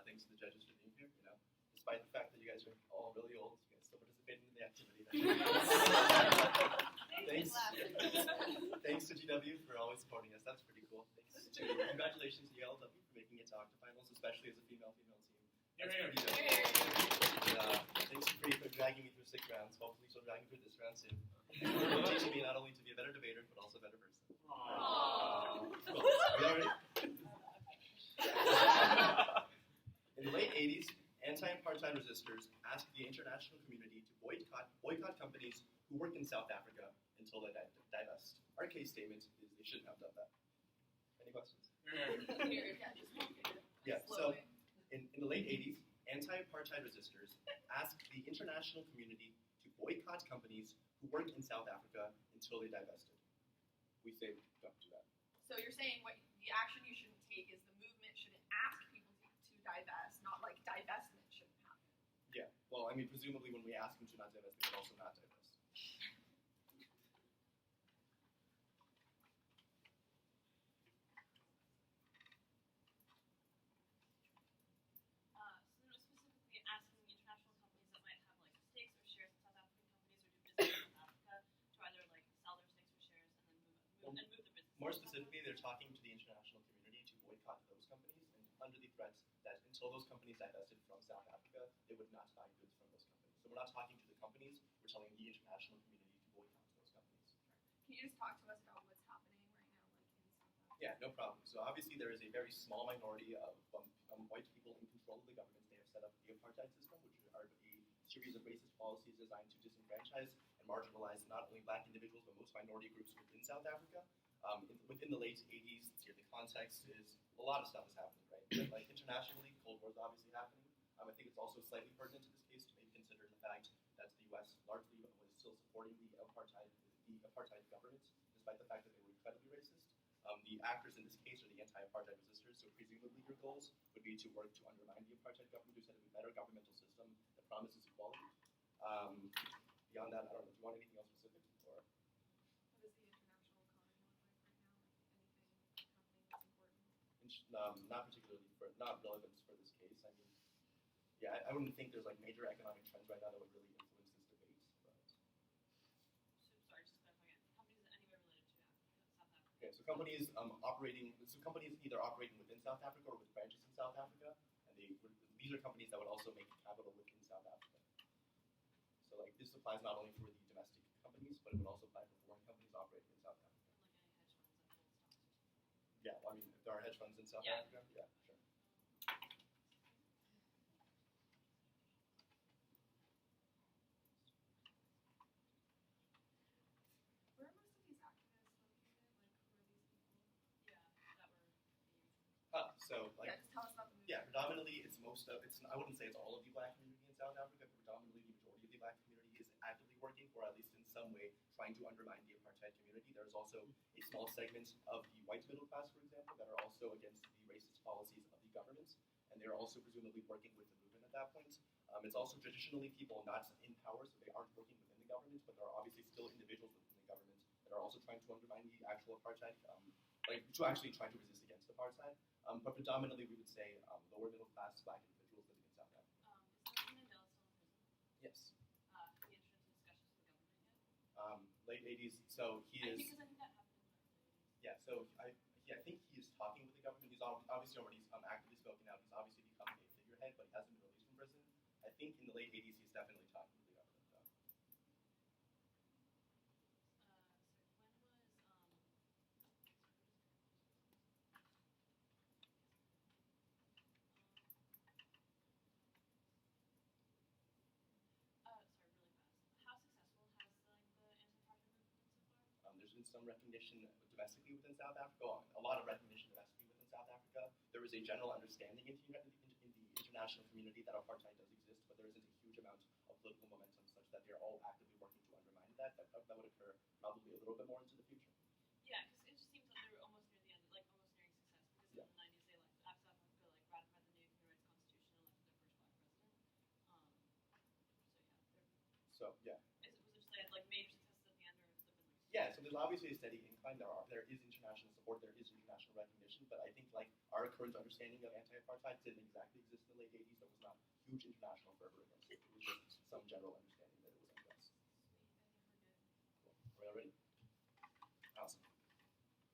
Thanks to the judges for being here. Despite the fact that you guys are all really old, you guys still participated in the activity. Thanks to GW for always supporting us. That's pretty cool. Congratulations to Yale LW for making it to Octofinals, especially as a female team. That's pretty dope. Thanks for dragging me through 6 rounds. Hopefully she'll drag me through this round soon. Teaching me not only to be a better debater, but also a better person. Cool. Are you ready? In the late 80s, anti-apartheid resistors asked the international community to boycott companies who work in South Africa until they divest. Our case statement is they shouldn't have done that. Any questions? Yeah, so in the late 80s, anti-apartheid resistors asked the international community to boycott companies who work in South Africa until they divested. We say don't do that. So you're saying what the action you shouldn't take is the movement shouldn't ask people to divest, not like divestment shouldn't happen. Yeah, well, I mean, presumably when we ask them to not divest, they would also not divest. Specifically asking international companies that might have like stakes or shares in South African companies or do business in South Africa to either like sell their stakes or shares and then move the business. More specifically, they're talking to the international community to boycott those companies and under the threat that until those companies divested from South Africa, they would not buy goods from those companies. So we're not talking to the companies, we're telling the international community to boycott those companies. Can you just talk to us about what's happening right now, like in South Africa? Yeah, no problem. So obviously there is a very small minority of white people in control of the government. They have set up the apartheid system, which are a series of racist policies designed to disenfranchise and marginalize not only black individuals, but most minority groups within South Africa. Within the late 80s, the context is a lot of stuff is happening, right? But, like internationally, Cold War is obviously happening. I think it's also slightly pertinent to this case to maybe consider the fact that the U.S. largely was still supporting the apartheid government, despite the fact that they were incredibly racist. The actors in this case are the anti-apartheid resistors, so presumably your goals would be to work to undermine the apartheid government to set up a better governmental system that promises equality. Beyond that, I don't know. Do you want anything else specific? Or? What does the international economy look like right now? Like anything happening that's important? Not particularly, not relevant for this case. I mean, yeah, I wouldn't think there's like major economic trends right now that would really influence this debate. But. Sorry, just clarifying it. Companies that anywhere related to South Africa. Okay, so companies companies either operating within South Africa or with branches in South Africa, and these are companies that would also make capital within South Africa. So like this applies not only for the domestic companies, but it would also apply for foreign companies operating in South Africa. Like any hedge funds that hold stocks or something. Yeah, well, I mean, if there are hedge funds in South Africa, yeah, sure. Where are most of these activists located? Like, who are these people? Yeah, that were being. So like. Yeah, just tell us about the movement. Yeah, predominantly I wouldn't say it's all of the black community in South Africa, but predominantly the majority of the black community is actively working, or at least in some way trying to undermine the apartheid community. There's also a small segment of the white middle class, for example, that are also against the racist policies of the government, and they're also presumably working with the movement at that point. It's also traditionally people not in power, so they aren't working within the government, but there are obviously still individuals within the government that are also trying to undermine the actual apartheid, to actually try to resist against apartheid. But predominantly, we would say lower middle class black individuals living in South Africa. Is Nelson Mandela still in prison? Yes. Have you entered into discussions with the government yet? Late 80s. So he is. Because I think that happened in the early 80s. Yeah. So I think he is talking with the government. He's obviously already actively spoken out. He's obviously become a figurehead, but he hasn't been released from prison. I think in the late 80s, he's definitely talking with the government, though. There's been some recognition domestically within South Africa, a lot of recognition domestically within South Africa. There is a general understanding in the international community that apartheid does exist, but there isn't a huge amount of political momentum such that they're all actively working to undermine that. That would occur probably a little bit more into the future. Yeah, because it just seems like they were almost near the end, like almost nearing success, because in the 90s they after South Africa ratified the new human rights constitution and elected their first black president. So yeah. Was it just like major successes at the end, or has there been like? Yeah, so there's obviously a steady incline. There is international support, there is international recognition, but I think like our current understanding of anti-apartheid didn't exactly exist huge international fervor against it. It was just some general understanding that it was unjust. Cool. Are we all ready? Awesome.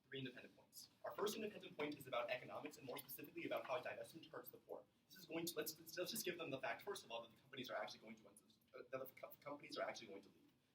3 independent points. Our first independent point is about economics, and more specifically about how divestment hurts the poor. This is going to let's just give them the fact first of all that the companies are actually going to leave.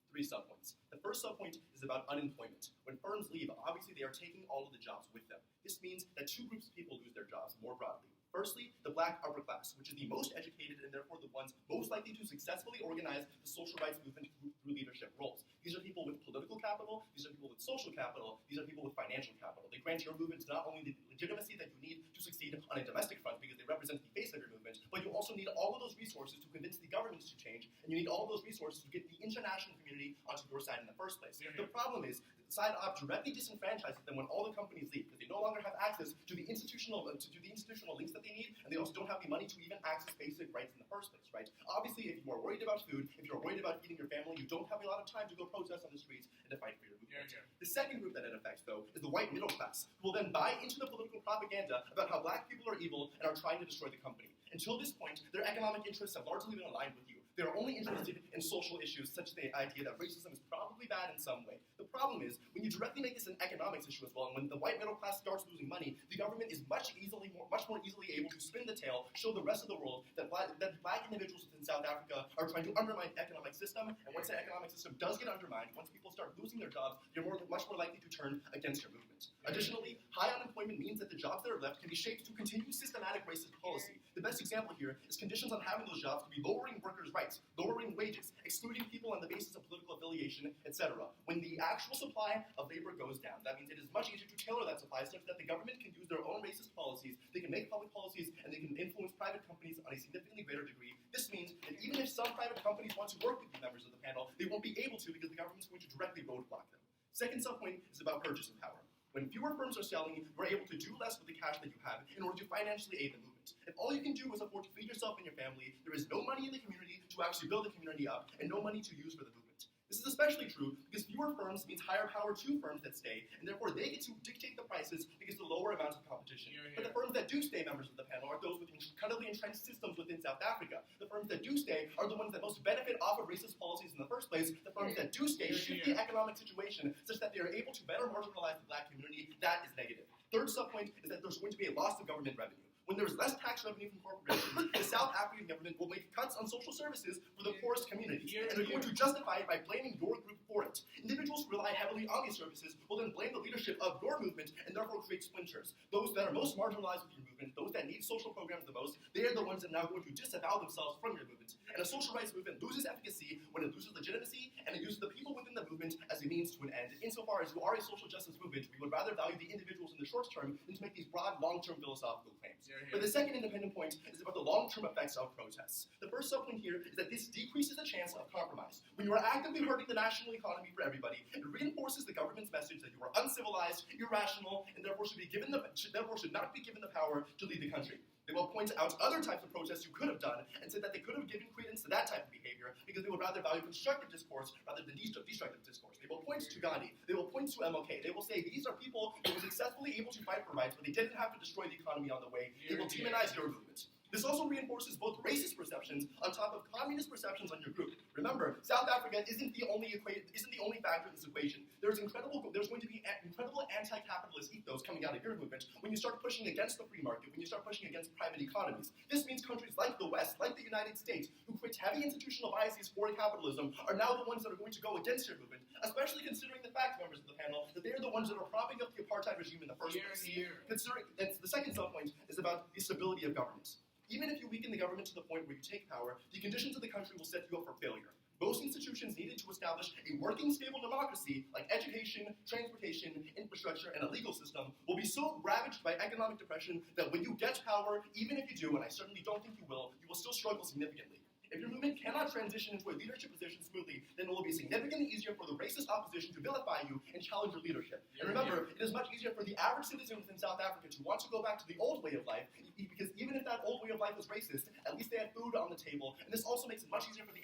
3 subpoints. The first subpoint is about unemployment. When firms leave, obviously they are taking all of the jobs with them. This means that 2 groups of people lose their jobs more broadly. Firstly, the black upper class, which is the most educated and therefore the ones most likely to successfully organize the social rights movement through leadership roles. These are people with political capital, these are people with social capital, these are people with financial capital. They grant your movement not only the legitimacy that you need to succeed on a domestic front because they represent the face of your movement, but you also need all of those resources to convince the governments to change, and you need all of those resources to get the international community onto your side in the first place. The problem is, the side op directly disenfranchises them when all the companies leave because they no longer have access to the institutional links that they need, and they also don't have the money to even access basic rights in the first place, right? Obviously, if you are worried about food, if you're worried about feeding your family, you don't have a lot of time to go protest on the streets and to fight for your movement. The second group that it affects, though, is the white middle class, who will then buy into the political propaganda about how black people are evil and are trying to destroy the company. Until this point, their economic interests have largely been aligned with you. They're only interested in social issues, such as the idea that racism is probably bad in some way. The problem is, when you directly make this an economics issue as well, and when the white middle class starts losing money, the government is much more easily able to spin the tale, show the rest of the world that black individuals within South Africa are trying to undermine the economic system, and once the economic system does get undermined, once people start losing their jobs, you're much more likely to turn against your movement. Additionally, high unemployment means that the jobs that are left can be shaped to continue systematic racist policy. The best example here is conditions on having those jobs to be lowering workers' rights, lowering wages, excluding people on the basis of political affiliation, etc. When the actual supply of labor goes down, that means it is much easier to tailor that supply such that the government can use their own racist policies, they can make public policies, and they can influence private companies on a significantly greater degree. This means that even if some private companies want to work with the members of the panel, they won't be able to because the government is going to directly roadblock them. Second subpoint is about purchasing power. When fewer firms are selling, you're able to do less with the cash that you have in order to financially aid the movement. If all you can do is afford to feed yourself and your family, there is no money in the community to actually build the community up and no money to use for the movement. This is especially true because fewer firms means higher power to firms that stay, and therefore they get to dictate the prices because of the lower amounts of competition. But the firms that do stay members of the panel are those with incredibly entrenched systems within South Africa. The firms that do stay are the ones that most benefit off of racist policies in the first place. The firms that do stay shift the economic situation such that they are able to better marginalize the black community. That is negative. Third subpoint is that there's going to be a loss of government revenue. When there's less tax revenue from corporations, the South African government will make cuts on social services for the poorest communities, and they're going to justify it by blaming your group for it. Individuals who rely heavily on these services will then blame the leadership of your movement and therefore create splinters. Those that are most marginalized with your movement, those that need social programs the most, they are the ones that are now going to disavow themselves from your movement. And a social rights movement loses efficacy when it loses legitimacy, and it uses the people within the movement as a means to an end. Insofar as you are a social justice movement, we would rather value the individuals in the short term than to make these broad, long-term philosophical claims. But the second independent point is about the long-term effects of protests. The first subpoint here is that this decreases the chance of compromise. When you are actively hurting the national economy for everybody, it reinforces the government's message that you are uncivilized, irrational, and therefore should not be given the power to lead the country. They will point out other types of protests you could have done and say that they could have given credence to that type of behavior because they would rather value constructive discourse rather than destructive discourse. They will point to Gandhi. They will point to MLK. They will say these are people who were successfully able to fight for rights, but they didn't have to destroy the economy on the way. They will demonize your movement. This also reinforces both racist perceptions on top of communist perceptions on your group. Remember, South Africa isn't the only factor in this equation. There's going to be incredible anti-capitalist ethos coming out of your movement when you start pushing against the free market, when you start pushing against private economies. This means countries like the West, like the United States, who create heavy institutional biases for capitalism, are now the ones that are going to go against your movement, especially considering the fact, members of the panel, that they are the ones that are propping up the apartheid regime in the first place. And the second subpoint is about the stability of governments. Even if you weaken the government to the point where you take power, the conditions of the country will set you up for failure. Most institutions needed to establish a working, stable democracy, like education, transportation, infrastructure, and a legal system, will be so ravaged by economic depression that when you get power, even if you do, and I certainly don't think you will still struggle significantly. If your movement cannot transition into a leadership position smoothly, then it will be significantly easier for the racist opposition to vilify you and challenge your leadership. And remember, it is much easier for the average citizen within South Africa to want to go back to the old way of life, because even if that old way of life was racist, at least they have food on the table, and this also makes it much easier for the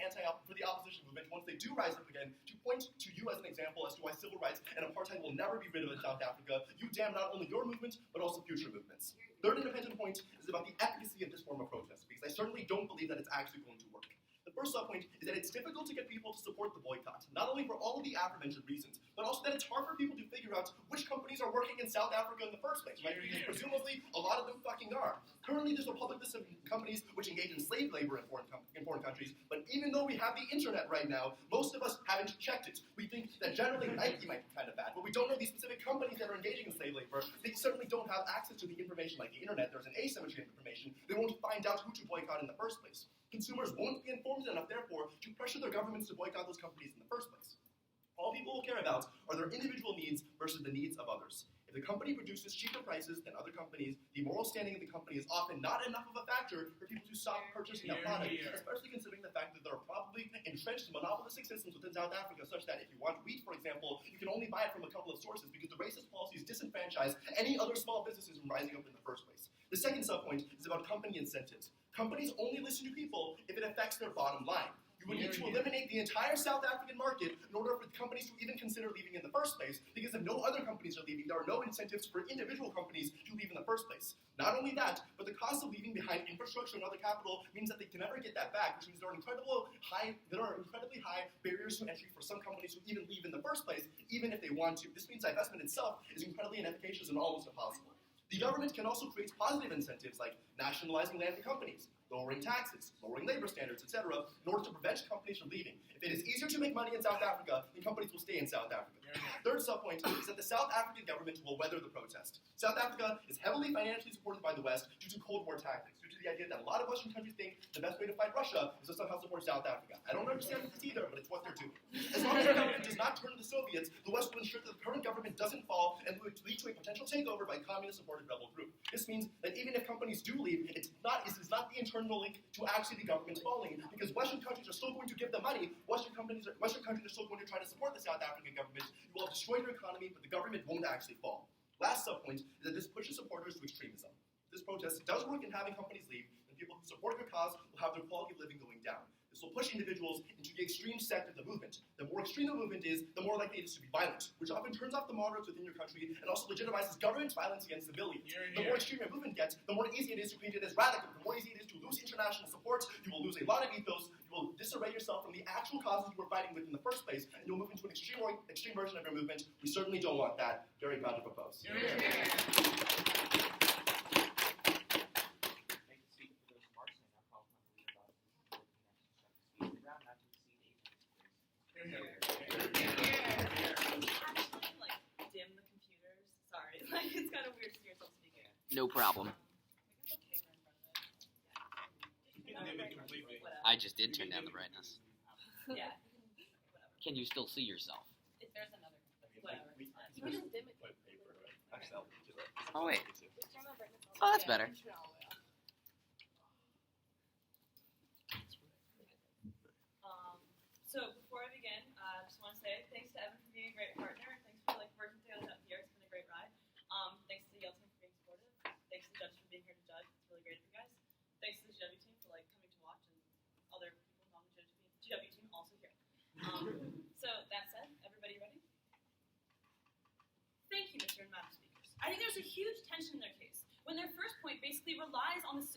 opposition movement, once they do rise up again, to point to you as an example as to why civil rights and apartheid will never be rid of in South Africa. You damn not only your movement, but also future movements. Third independent point is about the efficacy of this form of protest, because I certainly don't believe that it's actually going to work. The first subpoint is that it's difficult to get people to support the boycott, not only for all of the aforementioned reasons, but also that it's hard for people to figure out which companies are working in South Africa in the first place, right? Because presumably a lot of them fucking are. Currently, there's a public list of companies which engage in slave labor in foreign countries, but even though we have the internet right now, most of us haven't checked it. We think that generally Nike might be kind of bad, but we don't know these specific companies that are engaging in slave labor. They certainly don't have access to the information like the internet. There's an asymmetry of information. They won't find out who to boycott in the first place. Consumers won't be informed enough, therefore, to pressure their governments to boycott those companies in the first place. All people will care about are their individual needs versus the needs of others. If the company produces cheaper prices than other companies, the moral standing of the company is often not enough of a factor for people to stop purchasing that product, especially considering the fact that there are probably entrenched monopolistic systems within South Africa such that if you want wheat, for example, you can only buy it from a couple of sources because the racist policies disenfranchise any other small businesses from rising up in the first place. The second subpoint is about company incentives. Companies only listen to people if it affects their bottom line. You would need to eliminate the entire South African market in order for companies to even consider leaving in the first place, because if no other companies are leaving, there are no incentives for individual companies to leave in the first place. Not only that, but the cost of leaving behind infrastructure and other capital means that they can never get that back, which means there are incredibly high barriers to entry for some companies to even leave in the first place, even if they want to. This means divestment itself is incredibly inefficacious and almost impossible. The government can also create positive incentives like nationalizing land for companies, lowering taxes, lowering labor standards, etc., in order to prevent companies from leaving. If it is easier to make money in South Africa, then companies will stay in South Africa. Third subpoint is that the South African government will weather the protest. South Africa is heavily financially supported by the West due to Cold War tactics, due to the idea that a lot of Western countries think the best way to fight Russia is to somehow support South Africa. I don't understand this either, but it's what they're doing. As long as the government does not turn to the Soviets, the West will ensure that the current government doesn't fall and will lead to a potential takeover by a communist-supported rebel group. This means that even if companies do leave, it is not the internal link to actually the government falling, because Western countries are still going to give the money. Western countries are still going to try to support the South African government. You will have destroyed your economy, but the government won't actually fall. Last subpoint is that this pushes supporters to extremism. If this protest does work in having companies leave, then people who support your cause will have their quality of living going down. This will push individuals into the extreme sect of the movement. The more extreme the movement is, the more likely it is to be violent, which often turns off the moderates within your country and also legitimizes government violence against civilians. The more extreme your movement gets, the more easy it is to paint it as radical. The more easy it is to lose international support. You will lose a lot of ethos. You will disarray yourself from the actual causes you were fighting with in the first place, and you'll move into an extreme version of your movement. We certainly don't want that. Very proud to propose. It's kind of weird to hear yourself speaking. No problem. I just did turn down the brightness. Yeah. Can you still see yourself? If there's another, whatever. Oh, wait. Oh, that's better. So before I begin, I just want to say thanks to Evan for being a great partner. Thanks for working together up here. It's been a great ride. Thanks to the Yale team for being supportive. Thanks to the judges for being here to judge. It's really great of you guys. Thanks to the GW team for coming to watch, and other people on the GW team also here. So that said, everybody ready? Thank you, Mr. and Madam Speakers. I think there's a huge tension in their case when their first point basically relies on the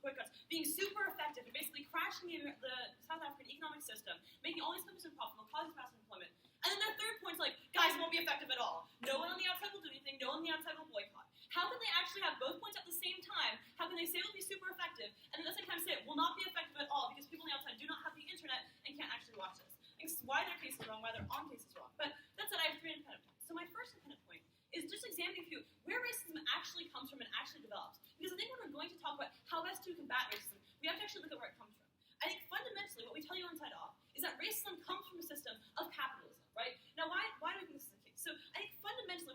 boycotts being super effective and basically crashing the South African economic system, making all these companies unprofitable, causing massive employment. And then their third point's guys, it won't be effective at all. No one on the outside will do anything. No one on the outside will boycott. How can they actually have both points at the same time? How can they say it will be super effective and at the same time say it will not be effective at all because people on the outside do not have the internet and can't actually watch this? And why their case is wrong, why their on case is wrong. But that said, I have three independent points. So my first independent point is just examining for you where racism actually comes from and actually develops. Because I think when we're going to talk about how best to combat racism, we have to actually look at where it comes from. I think fundamentally what we tell you on Side Off is that racism comes from a system of capitalism, right? Now, why do we think this is the case? So I think fundamentally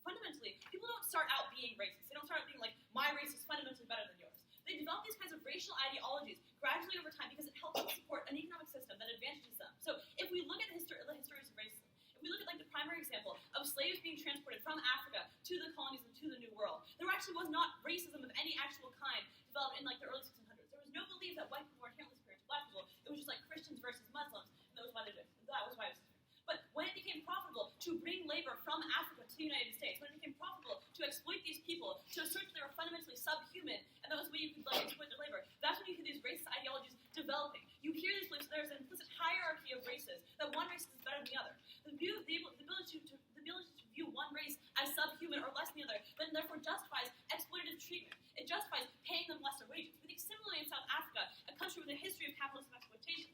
fundamentally, people don't start out being racist. They don't start out being my race is fundamentally better than yours. They develop these kinds of racial ideologies gradually over time because it helps them support an economic system that advantages them. So if we look at the histories of racism, if we look at the primary example of slaves being transported from Africa to the colonies and to the New World, there actually was not racism of any actual kind developed in the early 1600s. There was no belief that white people were inherently superior to black people. It was just Christians versus Muslims, and that was why it was superior. But when it became profitable to bring labor from Africa to the United States, when it became profitable to exploit these people, to assert that they were fundamentally subhuman, and that was the way you could exploit their labor. That's when you hear these racist ideologies developing. You hear these beliefs, there's an implicit hierarchy of races, that one race is better than the other. The ability to view one race as subhuman or less than the other, then therefore justifies exploitative treatment. It justifies paying them lesser wages. We think similarly in South Africa, a country with a history of capitalist exploitation,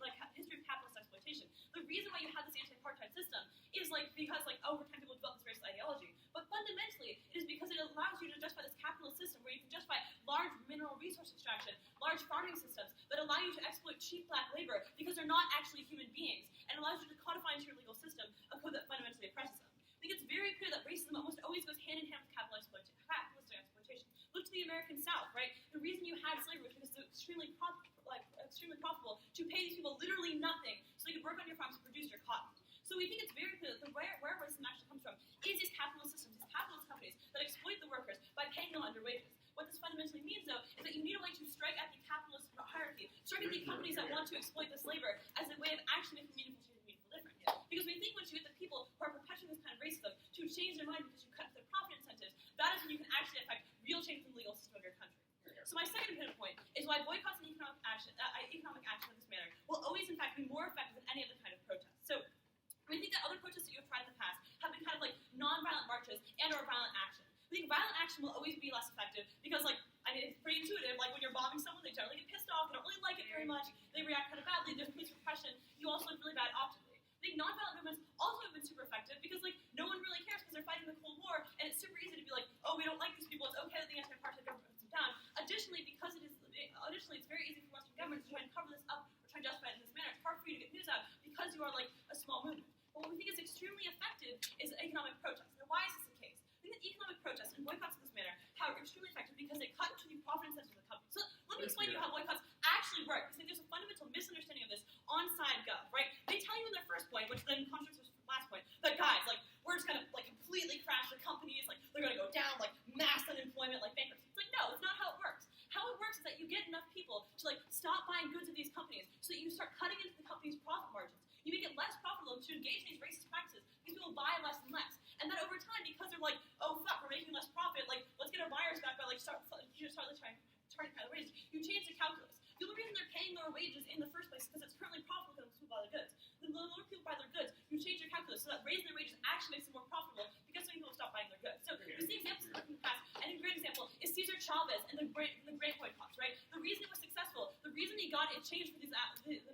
the reason why you have this anti-apartheid system is because over time people develop this racist ideology. But fundamentally, it is because it allows you to justify this capitalist system where you can justify large mineral resource extraction, large farming systems that allow you to exploit cheap black labor because they're not actually human beings, and allows you to codify into your legal system a code that fundamentally oppresses them. I think it's very clear that racism almost always goes hand in hand with capitalist exploitation. Look to the American South, right? The reason you had slavery was because it was extremely profitable to pay these people literally nothing so they could work on your farms and produce your cotton. So we think it's very clear that where racism actually comes from is these capitalist systems, these capitalist companies that exploit the workers by paying them under wages. What this fundamentally means, though, is that you need a way to strike at the capitalist hierarchy, strike at the companies that want to exploit this labor as a way of actually making meaningful difference. Because we think once you get the people who are perpetuating this kind of racism to change their mind because you cut their profit incentives, that is when you can actually affect real change in the legal system of your country. So my second pivot point is why boycotts and economic action in this manner will always, in fact, be more effective than any other kind of protest. So we think that other protests that you have tried in the past have been kind of like non-violent marches and/or violent action. We think violent action will always be less effective because, it's pretty intuitive. When you're bombing someone, they generally get pissed off. They don't really like it very much. They react kind of badly. There's police repression. You also look really bad optically. I think non-violent movements also have been super effective because, no one really cares because they're fighting the Cold War, and it's super easy to be like, oh, we don't like these people. It's okay that the anti-apartheid government puts them down. Additionally, it's very easy for Western governments to try and cover this up or try and justify it in this manner. It's hard for you to get news out because you are a small movement. But what we think is extremely effective is economic protest. Now, why is this the case? I think that economic protests and boycotts in this manner are extremely effective because they cut into the profit incentives of the company. So let me explain to you how boycotts actually work. Because there's a fundamental misunderstanding of this on SideGov, right? They tell you in their first point, which then contradicts the last point, that guys, we're just gonna completely crash the companies, they're gonna go down, mass unemployment, bankruptcy. It's no, it's not how it works. How it works is that you get enough people to stop buying goods of these companies so that you start cutting into the company's profit margins. You make it less profitable to engage in these racist practices. These people buy less and less. And then over time, because they're oh fuck, we're making less profit, let's get our buyers back by start trying to cut the wages. You change the calculus. The only reason they're paying lower wages in the first place is because it's currently profitable for them to buy their goods. The lower people buy their goods, you change your calculus so that raising their wages actually makes it more profitable because some people stop buying their goods. So you see examples in the past, and a great example is Cesar Chavez and the great boycotts, right? The reason it was successful, the reason he got it changed for the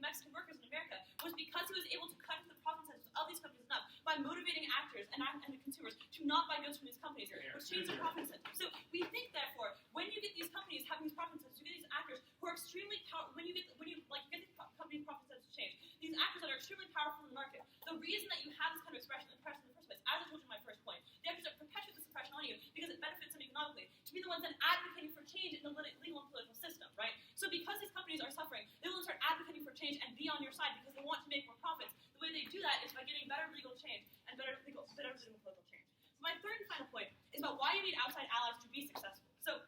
Mexican workers in America was because he was able to cut into the profit incentives of these companies enough by motivating actors and the consumers to not buy goods from these companies, which changed their profit incentives. So we think, therefore, when you get these companies having these profit incentives, you get these actors who are extremely powerful. When you get these companies' profit incentives to change, these actors that are extremely powerful in the market. The reason that you have this kind of oppression in the first place, as I told you in my first point, the actors that perpetuate this oppression on you because it benefits them economically, to be the ones then advocating for change in the legal and political system, right? So because these companies are suffering, they will start advocating for change and be on your side because they want to make more profits. The way they do that is by getting better legal change and better legal and political change. So my third and final point is about why you need outside allies to be successful. So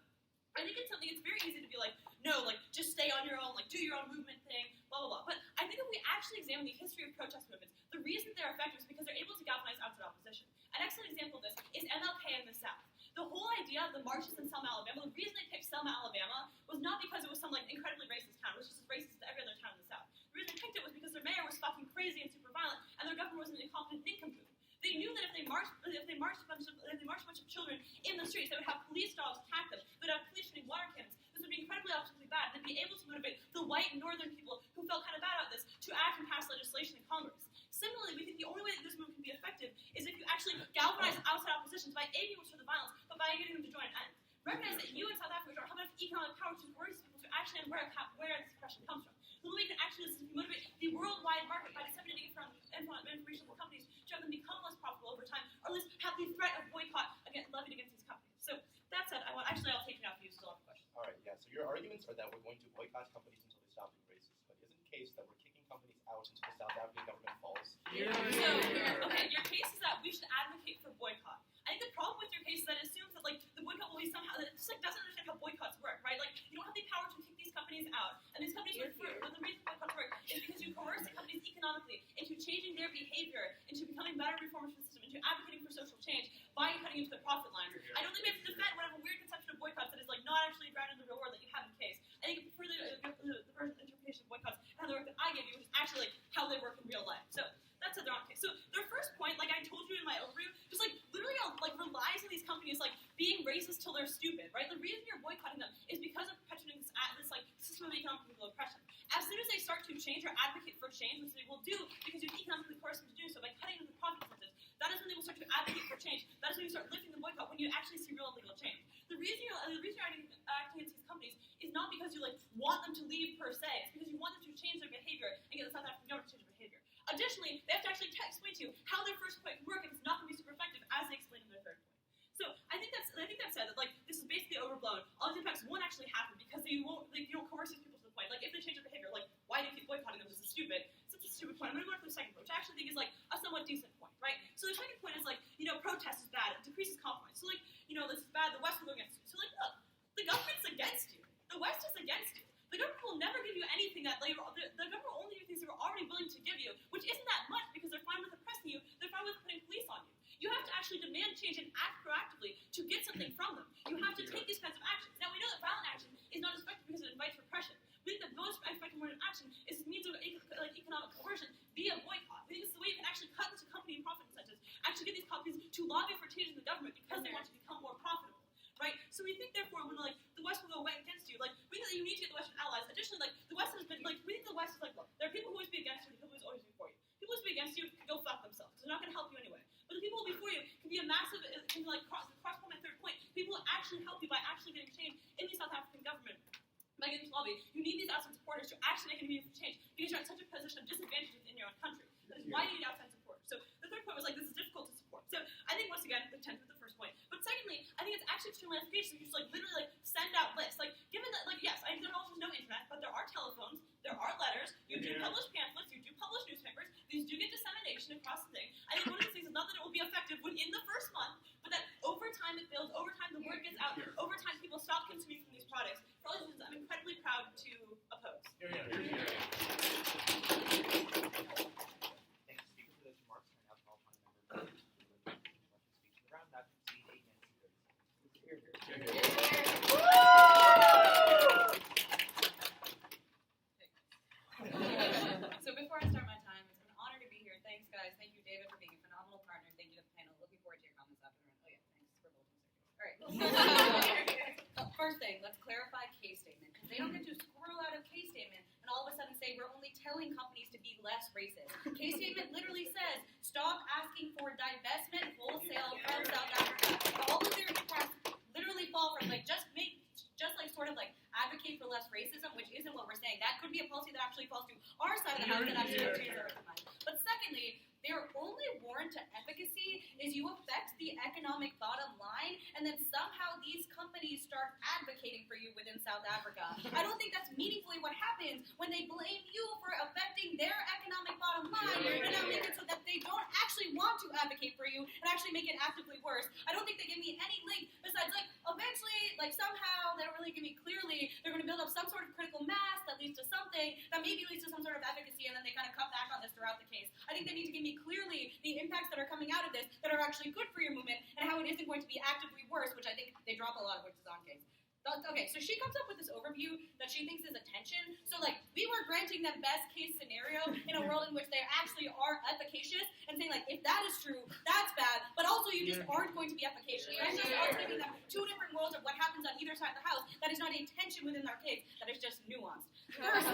I think it's very easy to be no, just stay on your own, do your own movement thing, blah, blah, blah. But I think if we actually examine the history of protest movements, the reason they're effective is because they're able to galvanize outside opposition. An excellent example of this is MLK in the South. The whole idea of the marches in Selma, Alabama, the reason they picked Selma, Alabama, was not because it was some incredibly racist town. It was just as racist as every other town in the South. The reason they picked it was because their mayor was fucking crazy and super violent, and their governor was an incompetent nincompoop. They knew that if they marched a bunch of children in the streets, they would have police dogs attack them. They would have police shooting water cannons. This would be incredibly objectively bad. They'd be able to motivate the white northern people who felt kind of bad about this to act and pass legislation in Congress. Similarly, we think the only way that this movement can be effective is if you actually galvanize outside oppositions by aiding them to the violence, but by getting them to join an end. Recognize that you in South Africa don't have enough economic power to force people to actually understand where this oppression comes from. The only way you can actually motivate the worldwide market by disseminating information to companies to have them become less profitable over time, or at least have the threat of boycott levied against these companies. So that said, I'll take it out if you still have a question. All right, yeah. So your arguments are that we're going to boycott companies until they stop being racist, but isn't the case that we're kicking companies out until the South African government falls? Your case is that we should advocate for boycott. I think the problem with your case is that it assumes that the boycott will be somehow that it just doesn't understand how boycotts work, right? You don't have the power to kick these companies out, and these companies but the reason boycotts work is because you coerce the companies economically into changing their behavior, into becoming better reformers for the system, into advocating for social change by cutting into the profit line. I don't think we have change or advocate for change, which they will do because you're economically forced them to do so by cutting the profit incentives. That is when they will start to advocate for change. That is when you start lifting the boycott, when you actually see real and legal change. The reason you're acting against these companies is not because you want them to leave per se. It's because you want them to change their behavior and get the South African government to change their behavior. Additionally, they have to actually explain to you how their first point work if it's not going to be super effective, as they explained in their third point. So I think that said that this is basically overblown. All these impacts won't actually happen because you don't coerce these people to the point. If they change their behavior, why do you keep boycotting them? This is stupid. Such a stupid point. I'm going to go to the second point, which I actually think is a somewhat decent point, right? So the second point is protest is bad. It decreases compromise. So this is bad. The West will go against you. So look, the government's against you. The West is against you. The government will never give you anything that the government will only give things they're already willing to give you, which isn't that much because they're fine with oppressing you. They're fine with putting police on you. You have to actually demand change and act proactively to get something from them. You have to take these kinds of actions. Now, we know that violent action is not as effective because it invites repression. We think the most effective mode of action is means of economic coercion via boycott. We think this is the way you can actually cut into company profit incentives, actually get these companies to lobby for change in the government because they want to become more profitable. Right? So we think, therefore, when the West will go against you, we think that you need to get the Western allies. Additionally, the West has been we think the West is look, there are people who always be against you, and people who always be for you. People who be against you can go fuck themselves. They're not going to help you anyway. But the people who will be for you can be a massive, cross point my third point. People who actually help you by actually getting change in the South African government. By getting to lobby, you need these outside supporters to actually make a meaningful change because you're in such a position of disadvantage within your own country. That is why you need outside support. So the third point was this is difficult to support. So I think once again, the 10th with the first point. But secondly, I think it's actually extremely efficacious if you just literally send out lists. Given that yes, I know there's no internet, but there are telephones, there are letters, you do publish pamphlets, you do publish newspapers, these do get dissemination across the thing. I think one of the things is not that it will be effective within the first month, but that over time it builds, over time the word gets out, over time people stop consuming from these products. For all these reasons, I'm incredibly proud to oppose. Thanks, Speaker, for those remarks. I now call upon a member to speak to the round. Not concede against So before I start my time, it's an honor to be here. Thanks, guys. Thank you, David, for being a phenomenal partner. Thank you to the panel. Looking forward to your comments after the run. Oh, yeah, thanks for both. All right. First thing, let's clarify case statement, because they don't get to squirrel out of case statement and all of a sudden say we're only telling companies to be less racist. Case statement literally says stop asking for divestment wholesale from South Africa. All of their requests literally fall from advocate for less racism, which isn't what we're saying. That could be a policy that actually falls to our side of the house that actually changes our mind. But secondly, their only warrant to efficacy is you affect the economic bottom line, and then somehow these companies start advocating for you within South Africa. I don't think that's meaningfully what happens when they blame you for affecting their economic bottom line and now make it so that they don't actually want to advocate for you and actually make it actively worse. I don't think they give me any link besides, eventually, somehow, they don't really give me clearly, they're going to build up some sort of critical mass that leads to something that maybe leads to some sort of efficacy, and then they kind of cut back on this throughout the case. I think they need to give me clearly the impacts that are coming out of this that are actually good for your movement and how it isn't going to be actively worse, which I think they drop a lot of, which is on case. Okay, so she comes up with this overview that she thinks is attention. So, we were granting them best case scenario in a world in which they actually are efficacious and saying, if that is true, that's bad, but also you just aren't going to be efficacious. And just are giving them two different worlds of what happens on either side of the house. That is not a tension within our case. That is just nuanced. First,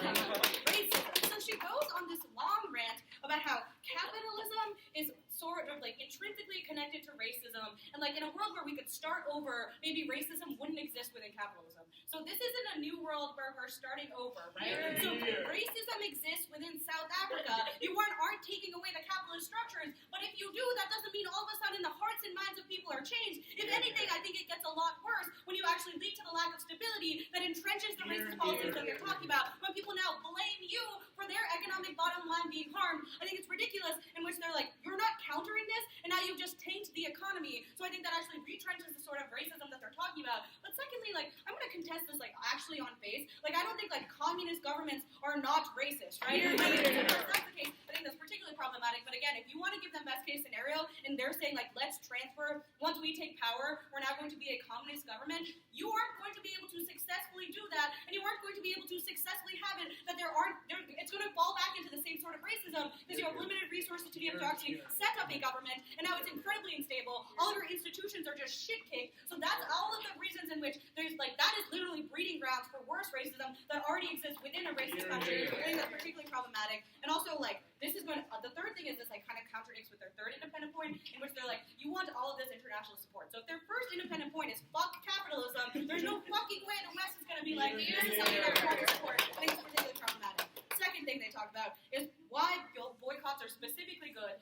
racism. So she goes on this long rant about how capitalism is sort of intrinsically connected to racism, and in a world where we could start over, maybe racism wouldn't exist within capitalism. So this isn't a new world where we're starting over, right? So racism exists within South Africa. You aren't taking away the capitalist structures, but if you do, that doesn't mean all of a sudden the hearts and minds of people are changed. If anything, I think it gets a lot worse when you actually lead to the lack of stability that entrenches the racist policies that they're talking about. When people now blame you for their economic bottom line being harmed, I think it's ridiculous in which they're you're not countering this, and now you've just tainted the economy. So I think that actually retrenches the sort of racism that they're talking about. But secondly, I'm going to contest this, actually on face. I don't think, communist governments are not racist, right? If that's the case, I think that's particularly problematic. But again, if you want to give them best case scenario, and they're saying, let's transfer, once we take power, we're now going to be a communist government, you aren't going to be able to successfully do that, and you aren't going to be able to successfully have it, that it's going to fall back into the same sort of racism, because you have limited resources to be able to actually set up a government, and now it's incredibly unstable. All of your institutions are just shit-caked. So that's all of the reasons in which there's, that is literally breeding ground grounds for worse racism that already exists within a racist country. I think that's particularly problematic. And also, like, this is going to, the third thing is this, like, kind of contradicts with their third independent point, in which they're like, you want all of this international support. So if their first independent point is fuck capitalism, there's no fucking way the West is going to be like, this is something that we want to support. I think it's particularly problematic. Second thing they talk about is why boycotts are specifically good.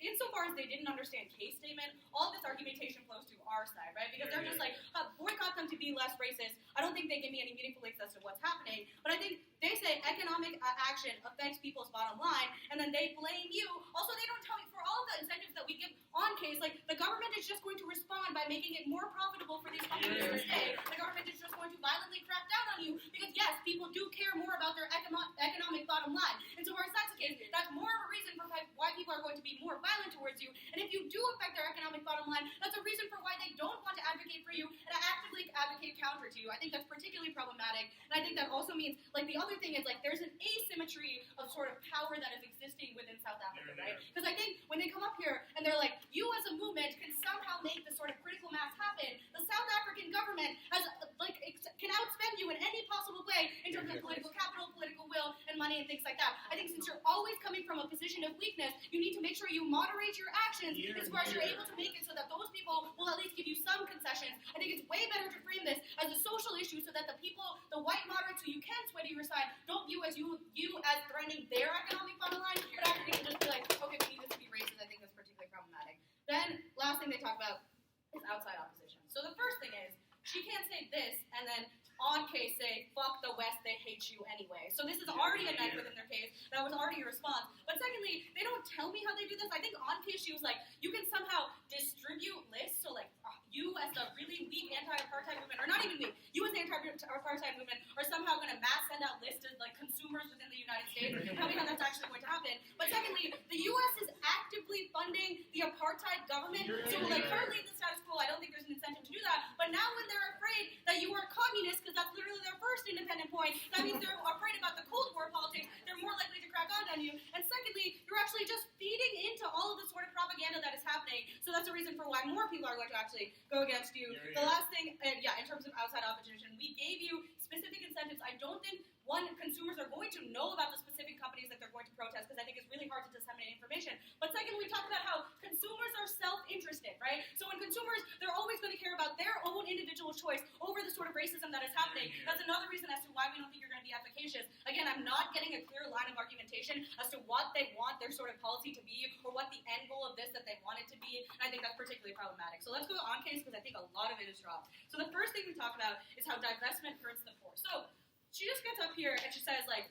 Insofar as they didn't understand case statement, all of this argumentation flows to our side, right? Because they're just like, boycott them to be less racist. I don't think they give me any meaningful links as to what's happening, but I think they say economic action affects people's bottom line, and then they blame you. Also, they don't tell me for all of the incentives that we give on case, like, the government is just going to respond by making it more profitable for these companies to stay. The government is just going to violently crack down on you, because yes, people do care more about their economic bottom line. And so, whereas that's the case, that's more of a reason for why people are going to be more violent towards you. And if you do affect their economic bottom line, that's a reason for why they don't want to advocate for you and actively advocate counter to you. I think that's particularly problematic. And I think that also means, like, the other thing is, like, there's an asymmetry of sort of power that is existing within South Africa, right? Because I think when they come up here and they're like, you as a movement can somehow make this sort of critical mass happen, the South African government has, like, can outspend you in any possible way in terms of political capital, political will, and money and things like that. I think since you're always coming from a position of weakness, you need to make sure you moderate your actions as far as you're able to make it so that those people will at least give you some concessions. I think it's way better to frame this as a social issue so that the people, the white moderates who you can sway to your side, don't view as you as threatening their economic bottom line, but actually can just be like, okay, we need this to be racist. I think that's particularly problematic. Then, last thing they talk about is outside opposition. So the first thing is, she can't say this and then on case say, fuck the West, they hate you anyway. So this is already a knife within their case. That was already a response. But secondly, they don't tell me how they do this. I think on case she was like, you can somehow distribute lists. So like, you as the really weak anti-apartheid movement, or not even weak, you as the anti-apartheid movement are somehow going to mass send out lists to like consumers within the United States. Tell me how that's actually going to happen. But secondly, the U.S. is actively funding the apartheid government. So like currently the status quo, I don't think there's an incentive to do that. But now when they're afraid that you are communist, because that's literally their first independent point, that means they're afraid about the Cold War politics, they're more likely to crack on you. And secondly, you're actually just feeding into all of the sort of propaganda that is happening. So that's a reason for why more people are going to actually go against you. The last thing, in terms of outside opposition, we gave you specific incentives. I don't think, one, consumers are going to know about the specific companies that they're going to protest, because I think it's really hard to disseminate information. But second, we talked about how consumers are self-interested, right? So when consumers, they're always going to care about their own individual choice over the sort of racism that is happening. That's another reason as to why we don't think you're going to be efficacious. Again, I'm not getting a clear line of argumentation as to what they want their sort of policy to be, or what the end goal of this that they want it to be, and I think that's particularly problematic. So let's go on case, because I think a lot of it is dropped. So the first thing we talk about is how divestment hurts the poor. So she just gets up here and she says, like,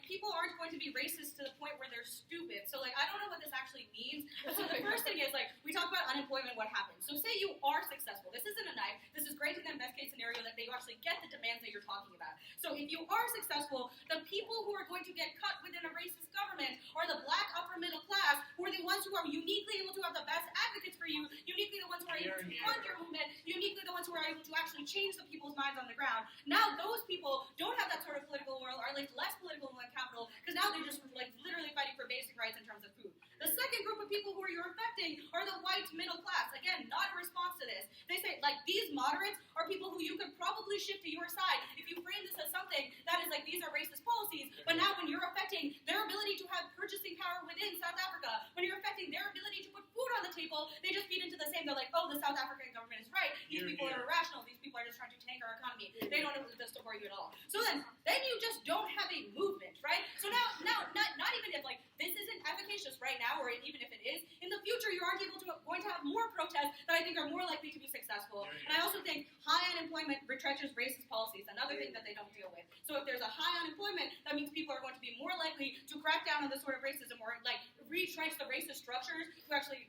people aren't going to be racist to the point where they're stupid. So, like, I don't know what this actually means. So the first thing is, like, we talk about unemployment, what happens. So say you are successful. This isn't a knife. This is granting them best case scenario that they actually get the demands that you're talking about. So if you are successful, the people who are going to get cut within a racist government are the black upper middle class, who are the ones who are uniquely able to have the best advocates for you, uniquely the ones who are able to fund your movement, uniquely the ones who are able to actually change the people's minds on the ground. Now those people don't have that sort of political will, or at least less political will and capital, because now they're just like literally fighting for basic rights in terms of food. The second group of people who you're affecting are the white middle class. Again, not a response to this. They say, like, these moderates are people who you could probably shift to your side if you frame this as something that is like, these are racist policies, but now when you're affecting their ability to have purchasing power within South Africa, when you're affecting their ability to put food on the table, they just feed into the same. They're like, oh, the South African government is right. These people are irrational. These people are just trying to tank our economy. They don't know this to support you at all. So then you just don't have a movement, right? So now, not even if like this isn't efficacious right now, or even if it is, in the future you aren't going to have more protests that I think are more likely to be successful. And I also think high unemployment retrenches racist policies, another thing that they don't deal with. So if there's a high unemployment, that means people are going to be more likely to crack down on this sort of racism, or like retrench the racist structures to actually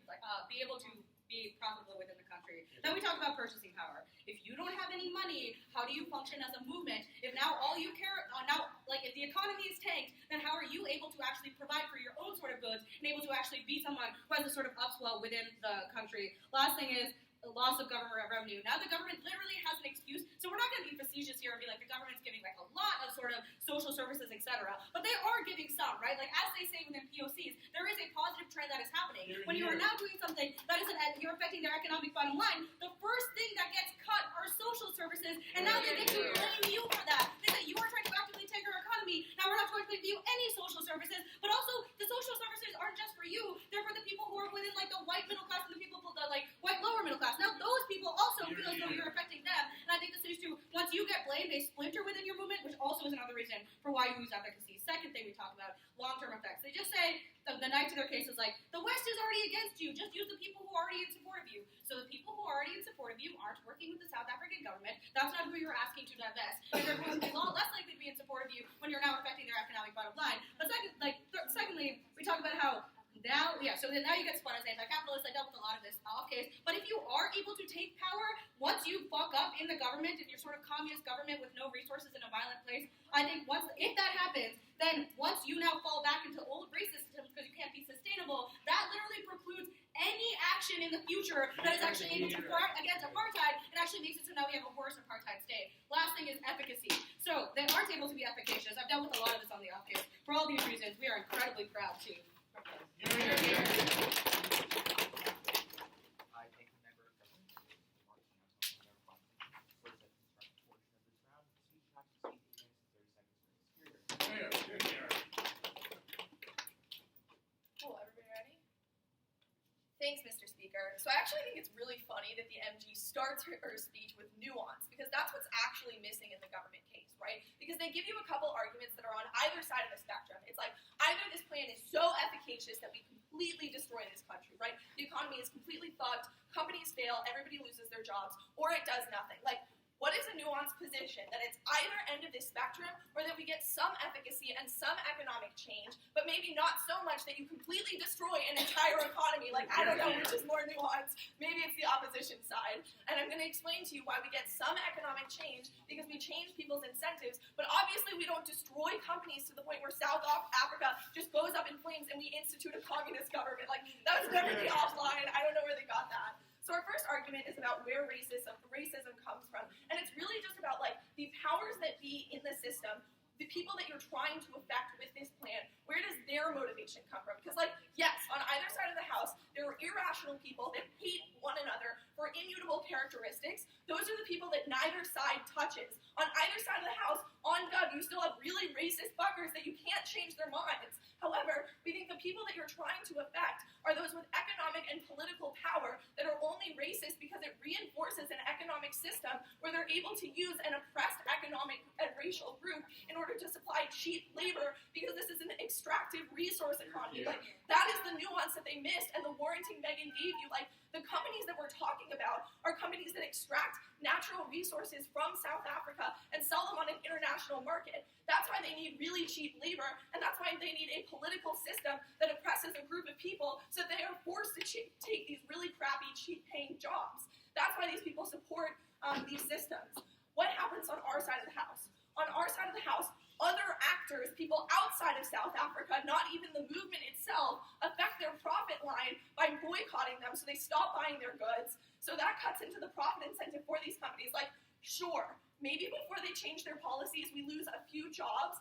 be able to be profitable within the country. Then we talk about purchasing power. If you don't have any money, how do you function as a movement? If now all you care, if the economy is tanked, then how are you able to actually provide for your own sort of goods and able to actually be someone who has a sort of upswell within the country? Last thing is the loss of government revenue. Now the government literally has an excuse, so we're not going to be facetious here and be like the government's giving like a lot of sort sort of social services, etc. But they are giving some, right? Like as they say within POCs, there is a positive trend that is happening. When you are now doing something that isn't, you're affecting their economic bottom line, the first thing that gets cut are social services, and now they get to blame you for that. They say you are trying to actively tank our economy. Now we're not going to give you any social services, but also the social services aren't just for you; they're for the people who are within like the white middle class and the people the like white lower middle class. Now those people also feel as though you're affecting them, and I think this is to once you get blamed, they splinter within your movement, which also is another reason for why you lose efficacy. Second thing we talk about, long-term effects. They just say the knife to their case is like the West is already against you. Just use the people who are already in support of you. So the people who are already in support of you aren't working with the South African government. That's not who you're asking to divest. And they're going to be a lot less likely to be in support of you when you're now affecting their economic bottom line. But secondly, we talk about how now you get spun as anti-capitalist. I dealt with a lot of this off case. But if you are able to take power, once you fuck up in the government, in your sort of communist government with no resources in a violent place, I think if that happens, then once you now fall back into old racist systems because you can't be sustainable, that literally precludes any action in the future that is actually able to fight against apartheid. It actually makes it so now we have a worse apartheid state. Last thing is efficacy. So they aren't able to be efficacious. I've dealt with a lot of this on the off case. For all these reasons, we are incredibly proud to. I thank the member of government for the constructive portion of this round. Speech time to 8 minutes and 30 seconds for the speaker. Cool, everybody ready? Thanks, Mr. Speaker. So I actually think it's really funny that the MG starts her speech with nuance, because that's what's actually missing in the government case, right? Because they give you a couple arguments that are on either side of the spectrum. It's like, either this plan is so efficacious that we completely destroy this country, right? The economy is completely fucked, companies fail, everybody loses their jobs, or it does nothing. Like, what is a nuanced position? That it's either end of this spectrum, or that we get some efficacy and some economic change, but maybe not so much that you completely destroy an entire economy. Like, I don't know which is more nuanced. Maybe it's the opposition side. And I'm going to explain to you why we get some economic change, because we change people's incentives, but obviously we don't destroy companies to the point where South Africa just goes up in flames and we institute a communist government. Like, that was never the offline. I don't know where they got that. So our first argument is about where racism comes from. And it's really just about, like, the powers that be in the system, the people that you're trying to affect with this plan, where does their motivation come from? Because, like, yes, on either side of the house, there are irrational people that hate one another for immutable characteristics. Those are the people that neither side touches. On either side of the house, on God, you still have really racist fuckers that you can't change their minds. However, we think the people that you're trying to affect are those with economic and political power that are only racist because it reinforces an economic system where they're able to use an oppressed economic and racial group in order to supply cheap labor, because this is an extractive resource economy. Like, that is the nuance that they missed, and the warranting Megan gave you. Like, the companies that we're talking about are companies that extract natural resources from South Africa and sell them on an international market. That's why they need really cheap labor, and that's why they need a political system that oppresses a group of people so they are forced to take these really crappy, cheap-paying jobs. That's why these people support these systems. What happens on our side of the house? On our side of the house, other actors, people outside of South Africa, not even the movement itself, affect their profit line by boycotting them so they stop buying their goods. So that cuts into the profit incentive for these companies. Like, sure, maybe before they change their policies, we lose a few jobs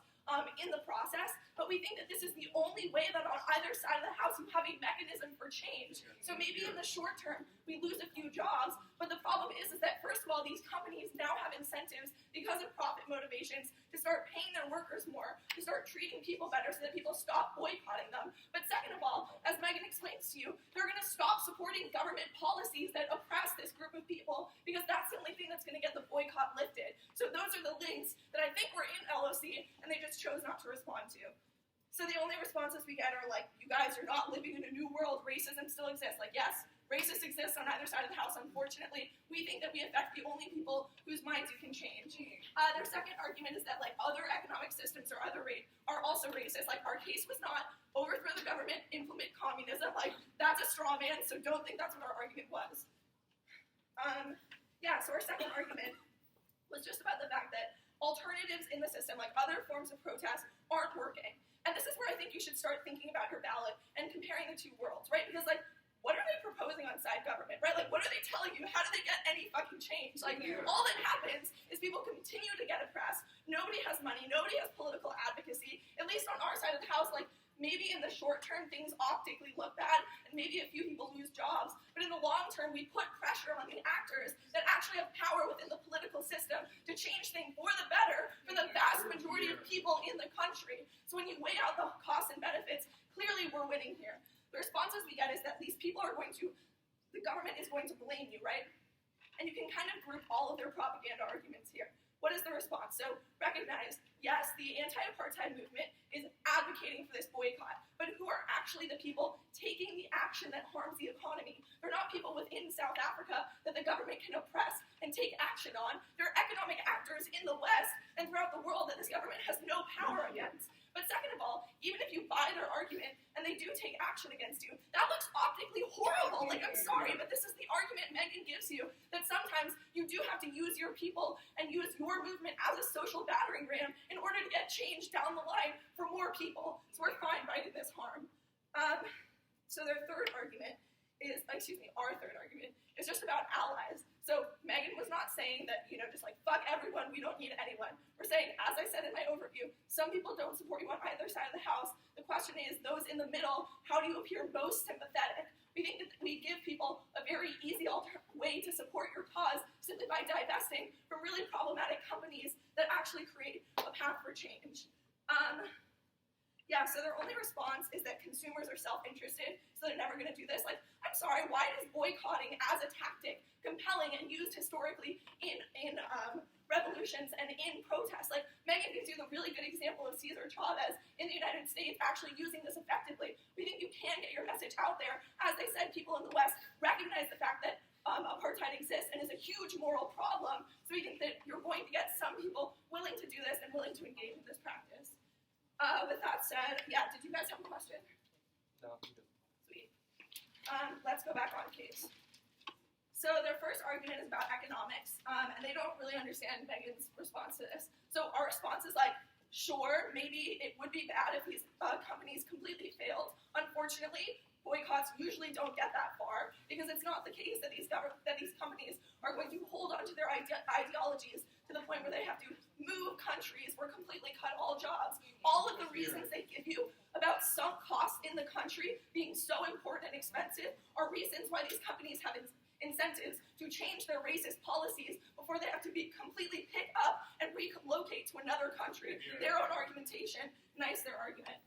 in the process, but we think that this is the only way that on either side of the house you have a mechanism for change. So maybe in the short term, we lose a few jobs, but the problem is that, first of all, these companies now have incentives because of profit motivations to start paying their workers more, to start treating people better so that people stop boycotting them. But second of all, as Megan explains to you, they're going to stop supporting government policies that oppress this group of people, because that's the only thing that's going to get the boycott lifted. So those are the links that I think were in LOC, and they just chose not to respond to. So the only responses we get are like, you guys are not living in a new world, racism still exists. Like, yes, racism exists on either side of the house, unfortunately. We think that we affect the only people whose minds you can change. Their second argument is that, like, other economic systems are also racist. Like, our case was not overthrow the government, implement communism. Like, that's a straw man, so don't think that's what our argument was. So our second argument was just about the fact that alternatives in the system, like other forms of protest, aren't working. And this is where I think you should start thinking about your ballot and comparing the two worlds, right? Because, like, what are they proposing on side government, right? Like, what are they telling you? How do they get any fucking change? Like, all that happens is people continue to get oppressed. Nobody has money. Nobody has political advocacy. At least on our side of the house, like, maybe in the short term things optically look bad, and maybe a few people lose jobs. But in the long term, we put pressure on the actors that actually have power within the political system to change things for the better for the vast majority of people in the country. So when you weigh out the costs and benefits, clearly we're winning here. The responses we get is that these people are going to, the government is going to blame you, right? And you can kind of group all of their propaganda arguments here. What is the response? So recognize, yes, the anti-apartheid movement is advocating for this boycott, but who are actually the people taking the action that harms the economy? They're not people within South Africa that the government can oppress and take action on. They're economic actors in the West and throughout the world that this government has no power against. But second of all, even if you buy their argument and they do take action against you, that looks optically horrible. Like, I'm sorry, but this is the argument Megan gives you, that sometimes you do have to use your people and use your movement as a social battering ram in order to get change down the line for more people. So we're fine fighting this harm. So their third argument is, our third argument is just about allies. So Megan was not saying that, just like, fuck everyone, we don't need anyone. We're saying, as I said in my overview, some people don't support you on either side of the house. The question is, those in the middle, how do you appear most sympathetic? We think that we give people a very easy way to support your cause simply by divesting from really problematic companies that actually create a path for change. So their only response is that consumers are self-interested, so they're never going to do this. Like, I'm sorry, why is boycotting as a tactic compelling and used historically in revolutions and in protests? Like, Megan gives you the really good example of Cesar Chavez in the United States actually using this effectively. We think you can get your message out there. As they said, people in the West recognize the fact that apartheid exists and is a huge moral problem, so we think that you're going to get some people willing to do this and willing to engage in this practice. With that said, did you guys have a question? No. Sweet. Let's go back on case. So their first argument is about economics, and they don't really understand Megan's response to this. So our response is like, sure, maybe it would be bad if these companies completely failed. Unfortunately, boycotts usually don't get that far, because it's not the case that these companies are going to hold on to their ideologies to the point where they have to move countries or completely cut all jobs. All of the reasons they give you about sunk costs in the country being so important and expensive are reasons why these companies have incentives to change their racist policies before they have to be completely picked up and relocate to another country. Their own argumentation, their argument.